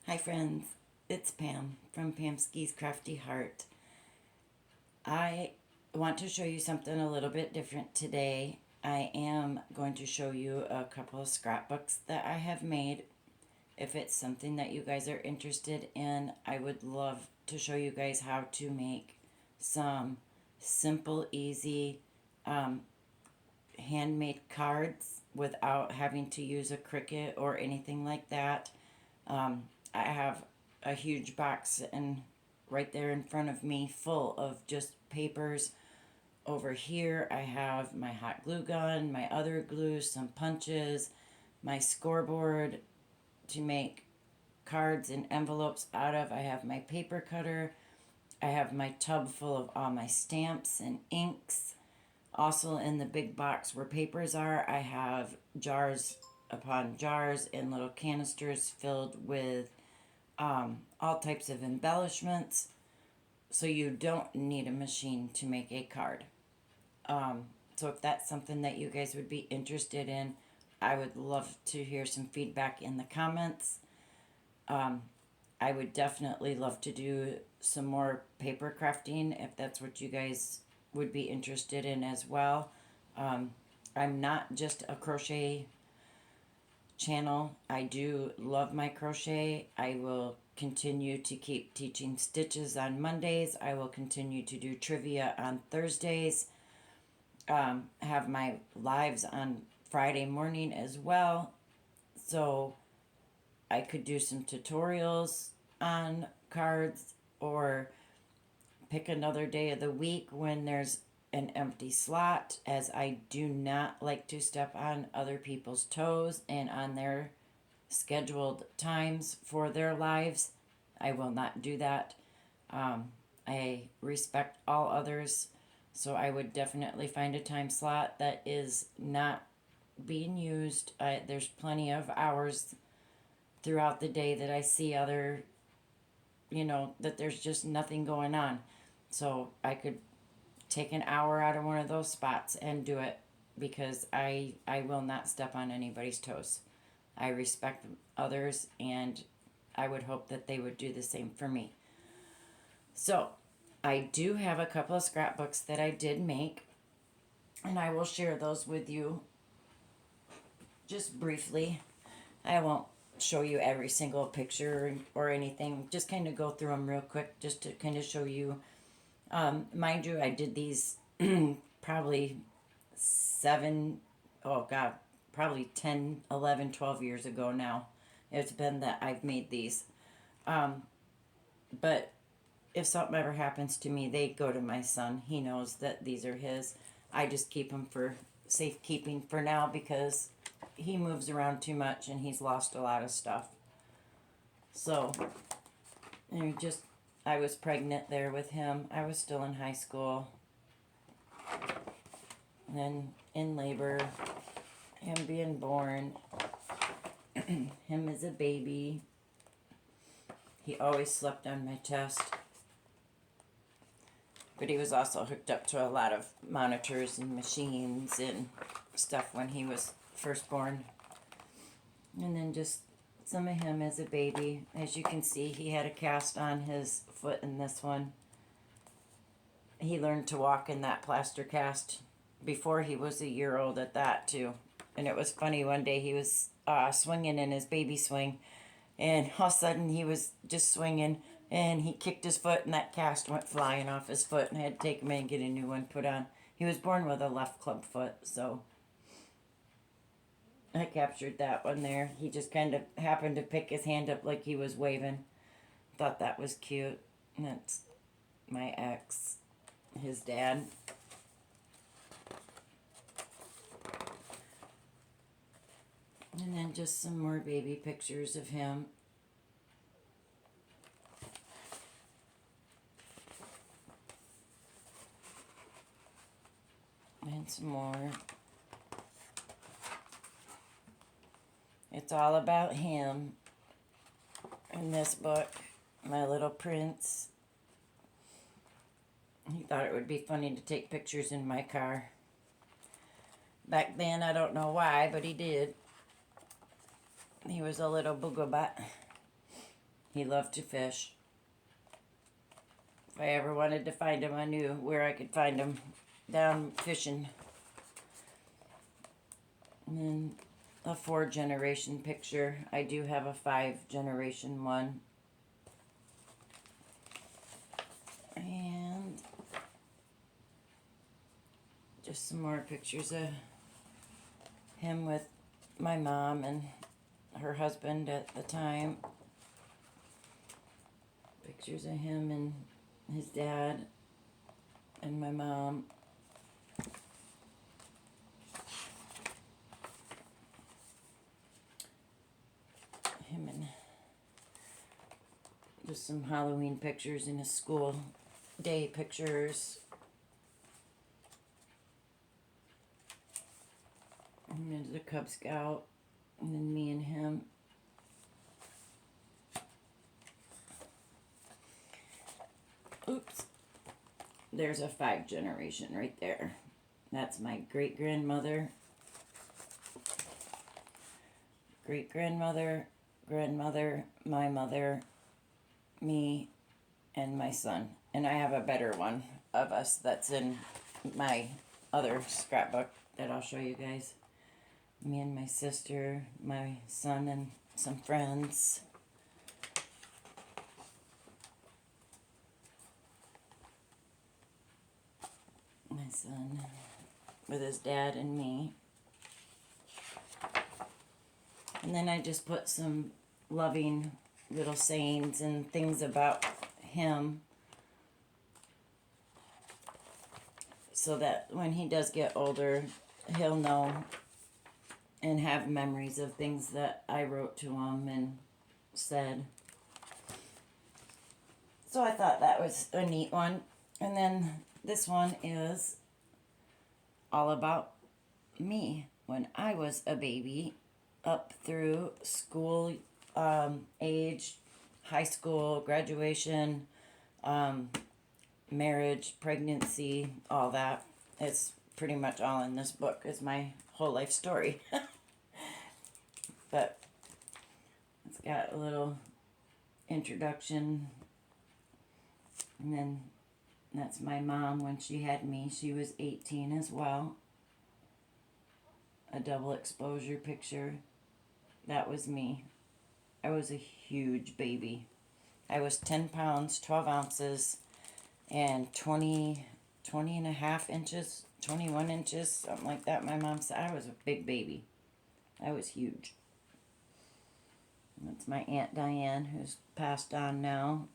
Hi friends, it's Pam from Pam's Crafty Heart. I want to show you something a little bit different today. I am going to show you a couple of scrapbooks that I have made. If it's something that you guys are interested in, I would love to show you guys how to make some simple, easy handmade cards without having to use a Cricut or anything like that. I have a huge box and right there in front of me full of just papers. Over here I have my hot glue gun, my other glue, some punches, my scoreboard to make cards and envelopes out of. I have my paper cutter. I have my tub full of all my stamps and inks. Also in the big box where papers are, I have jars upon jars and little canisters filled with all types of embellishments, so you don't need a machine to make a card. So if that's something that you guys would be interested in, I would love to hear some feedback in the comments. I would definitely love to do some more paper crafting if that's what you guys would be interested in as well. I'm not just a crochet channel. I do love my crochet. I will continue to keep teaching stitches on Mondays. I will continue to do trivia on Thursdays. Have my lives on Friday morning as well. So I could do some tutorials on cards or pick another day of the week when there's an empty slot, as I do not like to step on other people's toes and on their scheduled times for their lives. I will not do that. I respect all others, so I would definitely find a time slot that is not being used. There's plenty of hours throughout the day that I see other, that there's just nothing going on. So I could take an hour out of one of those spots and do it, because I will not step on anybody's toes. I respect others, and I would hope that they would do the same for me. So I do have a couple of scrapbooks that I did make, and I will share those with you just briefly. I won't show you every single picture or anything, just kind of go through them real quick just to kind of show you. Mind you, I did these probably probably 10, 11, 12 years ago now. It's been that I've made these. But if something ever happens to me, they go to my son. He knows that these are his. I just keep them for safekeeping for now, because he moves around too much and he's lost a lot of stuff. So, I was pregnant there with him. I was still in high school. And then in labor, him being born, him as a baby. He always slept on my chest. But he was also hooked up to a lot of monitors and machines and stuff when he was first born. And then just some of him as a baby. As you can see, he had a cast on his foot in this one. He learned to walk in that plaster cast before he was a year old at that too. And it was funny, one day he was swinging in his baby swing, and all of a sudden he was just swinging and he kicked his foot and that cast went flying off his foot, and I had to take him in and get a new one put on. He was born with a left club foot, so I captured that one there. He just kind of happened to pick his hand up like he was waving. Thought that was cute. And that's my ex, his dad. And then just some more baby pictures of him. And some more. It's all about him in this book, My Little Prince. He thought it would be funny to take pictures in my car. Back then, I don't know why, but he did. He was a little booger butt. He loved to fish. If I ever wanted to find him, I knew where I could find him. Down fishing. And then a 4-generation picture. I do have a 5-generation one. And just some more pictures of him with my mom and her husband at the time. Pictures of him and his dad and my mom. Him and just some Halloween pictures in his school day pictures. And then the Cub Scout, and then me and him. Oops. There's a 5-generation right there. That's my great-grandmother, great-grandmother, grandmother, my mother, me, and my son. And I have a better one of us that's in my other scrapbook that I'll show you guys. Me and my sister, my son, and some friends. My son with his dad and me. And then I just put some loving little sayings and things about him so that when he does get older, he'll know and have memories of things that I wrote to him and said. So I thought that was a neat one. And then this one is all about me when I was a baby up through school age, high school, graduation, marriage, pregnancy, all that. It's pretty much all in this book is my whole life story. But it's got a little introduction. And then that's my mom when she had me. She was 18 as well. A double exposure picture. That was me. I was a huge baby. I was 10 pounds, 12 ounces, and 20 and a half inches, 21 inches, something like that. My mom said I was a big baby. I was huge. That's my Aunt Diane, who's passed on now.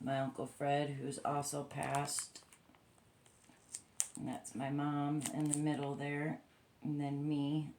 My Uncle Fred, who's also passed. And that's my mom in the middle there. And then me.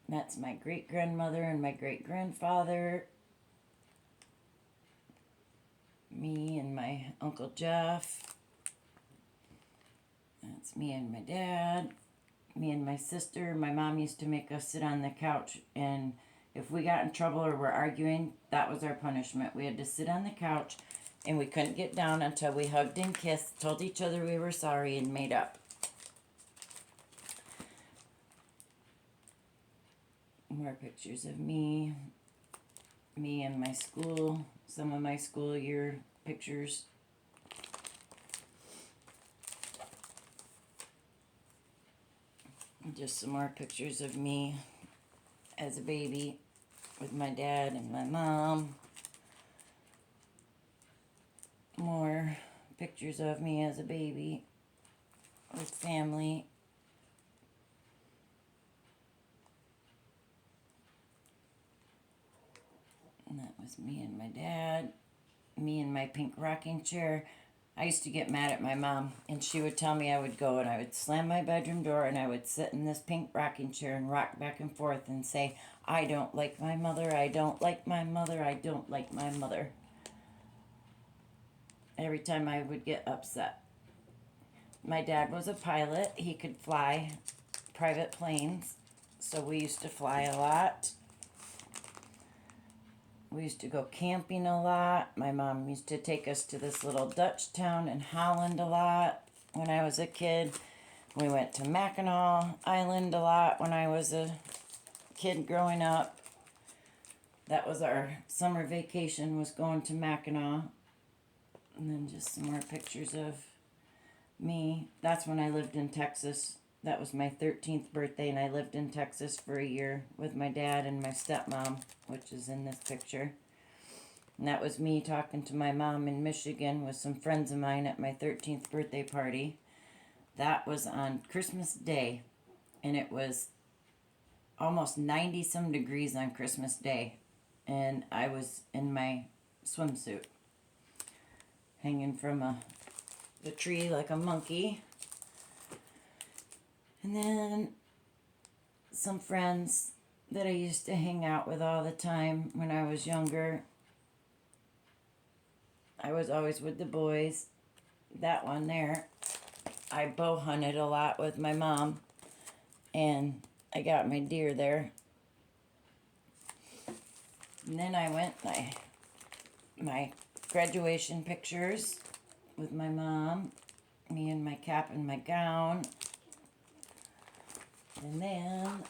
That's my great-grandmother and my great-grandfather. Me and my Uncle Jeff. That's me and my dad. Me and my sister. My mom used to make us sit on the couch, and if we got in trouble or were arguing, that was our punishment. We had to sit on the couch, and we couldn't get down until we hugged and kissed, told each other we were sorry, and made up. More pictures of me and my school, some of my school year pictures. Just some more pictures of me as a baby with my dad and my mom. More pictures of me as a baby with family. And that was me and my dad. Me in my pink rocking chair. I used to get mad at my mom, and she would tell me I would go, and I would slam my bedroom door, and I would sit in this pink rocking chair and rock back and forth and say, I don't like my mother, I don't like my mother, I don't like my mother. Every time I would get upset. My dad was a pilot. He could fly private planes, so we used to fly a lot. We used to go camping a lot. My mom used to take us to this little Dutch town in Holland a lot when I was a kid. We went to Mackinac Island a lot when I was a kid growing up. That was our summer vacation, was going to Mackinac. And then just some more pictures of me. That's when I lived in Texas. That was my 13th birthday, and I lived in Texas for a year with my dad and my stepmom, which is in this picture. And that was me talking to my mom in Michigan with some friends of mine at my 13th birthday party. That was on Christmas Day, and it was almost 90 some degrees on Christmas Day, and I was in my swimsuit, hanging from the tree like a monkey. And then some friends that I used to hang out with all the time when I was younger. I was always with the boys. That one there, I bow hunted a lot with my mom, and I got my deer there. And then I went my graduation pictures with my mom, me in my cap and my gown. And then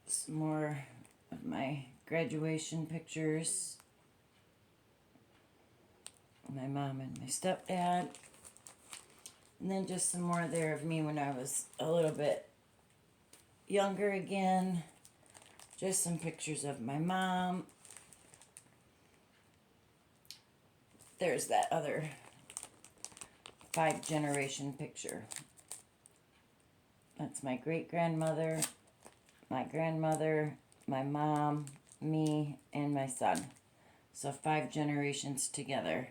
some more of my graduation pictures. My mom and my stepdad. And then just some more there of me when I was a little bit younger again. Just some pictures of my mom. There's that other 5-generation picture. That's my great-grandmother, my grandmother, my mom, me, and my son. So 5 generations together.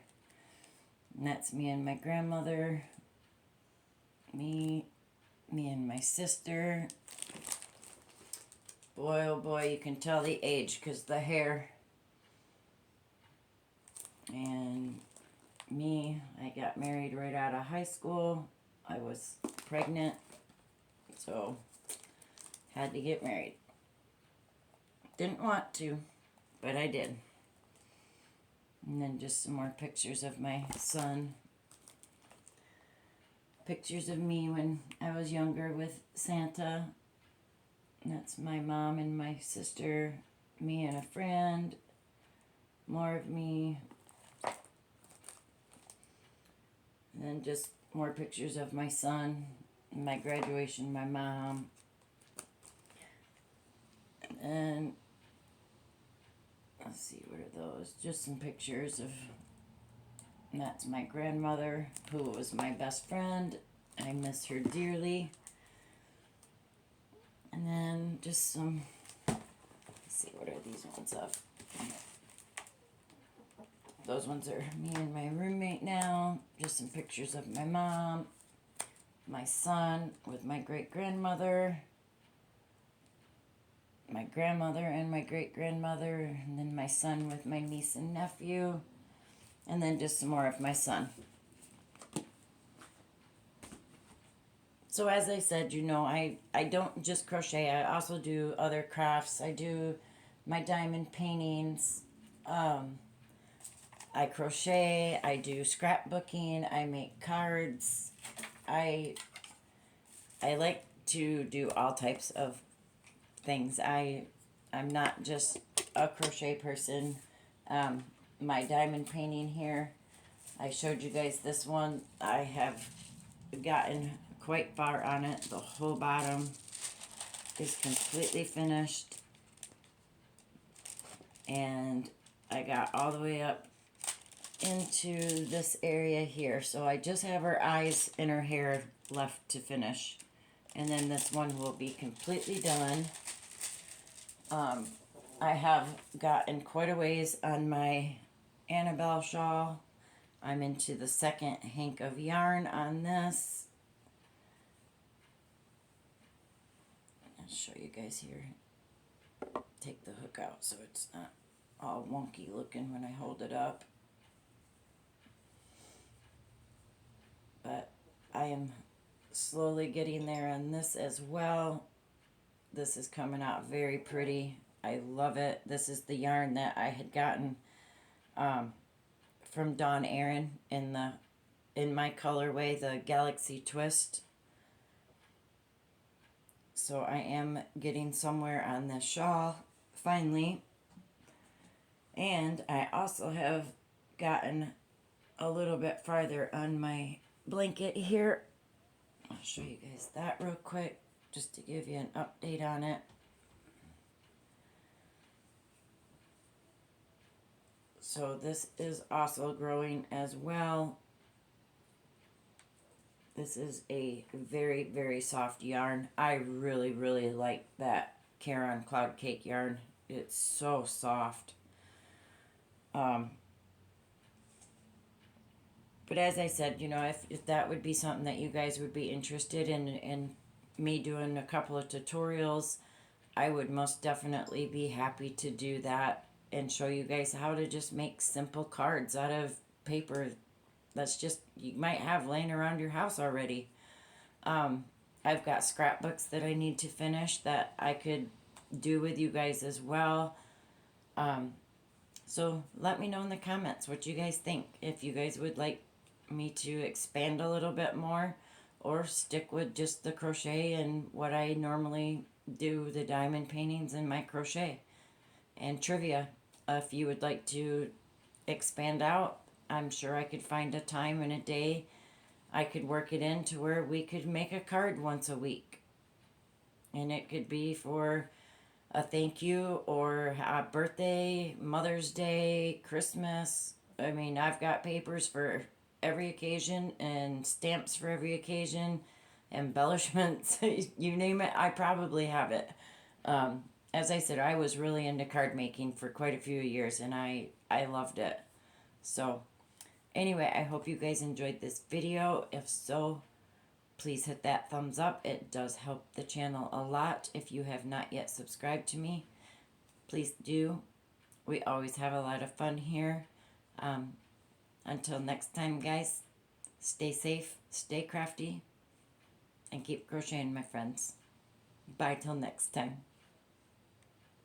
And that's me and my grandmother, me and my sister. Boy, oh boy, you can tell the age because the hair. And me, I got married right out of high school. I was pregnant, so had to get married. Didn't want to, but I did. And then just some more pictures of my son. Pictures of me when I was younger with Santa. And that's my mom and my sister, me and a friend. More of me. And then just more pictures of my son, my graduation, my mom. And let's see, what are those? Just some pictures of, and that's my grandmother, who was my best friend. I miss her dearly. And then just some, let's see, what are these ones of? Those ones are me and my roommate now. Just some pictures of my mom, my son with my great-grandmother, my grandmother and my great-grandmother, and then my son with my niece and nephew, and then just some more of my son. So as I said, you know, I don't just crochet. I also do other crafts. I do my diamond paintings. I crochet. I do scrapbooking. I make cards. I like to do all types of things. I'm not just a crochet person. My diamond painting here, I showed you guys this one. I have gotten quite far on it. The whole bottom is completely finished, and I got all the way up into this area here. So I just have her eyes and her hair left to finish, and then this one will be completely done. I have gotten quite a ways on my Annabelle shawl. I'm into the second hank of yarn on this. I'll show you guys here. Take the hook out so it's not all wonky looking when I hold it up. But I am slowly getting there on this as well. This is coming out very pretty. I love it. This is the yarn that I had gotten from Dawn Aaron in the in my colorway, the Galaxy Twist. So I am getting somewhere on this shawl finally. And I also have gotten a little bit farther on my blanket here. I'll show you guys that real quick just to give you an update on it. So this is also growing as well. This is a very, very soft yarn. I really, really like that Caron Cloud Cake yarn. It's so soft. But as I said, you know, if that would be something that you guys would be interested in me doing a couple of tutorials, I would most definitely be happy to do that and show you guys how to just make simple cards out of paper that's just you might have laying around your house already. I've got scrapbooks that I need to finish that I could do with you guys as well. So let me know in the comments what you guys think. If you guys would like me to expand a little bit more or stick with just the crochet and what I normally do, the diamond paintings and my crochet and trivia. If you would like to expand out, I'm sure I could find a time and a day I could work it in to where we could make a card once a week. And it could be for a thank you or a birthday, Mother's Day, Christmas. I mean, I've got papers for every occasion and stamps for every occasion, embellishments, you name it, I probably have it. As I said, I was really into card making for quite a few years and I loved it. So anyway, I hope you guys enjoyed this video. If so, please hit that thumbs up. It does help the channel a lot. If you have not yet subscribed to me, please do. We always have a lot of fun here. Until next time, guys, stay safe, stay crafty, and keep crocheting, my friends. Bye till next time.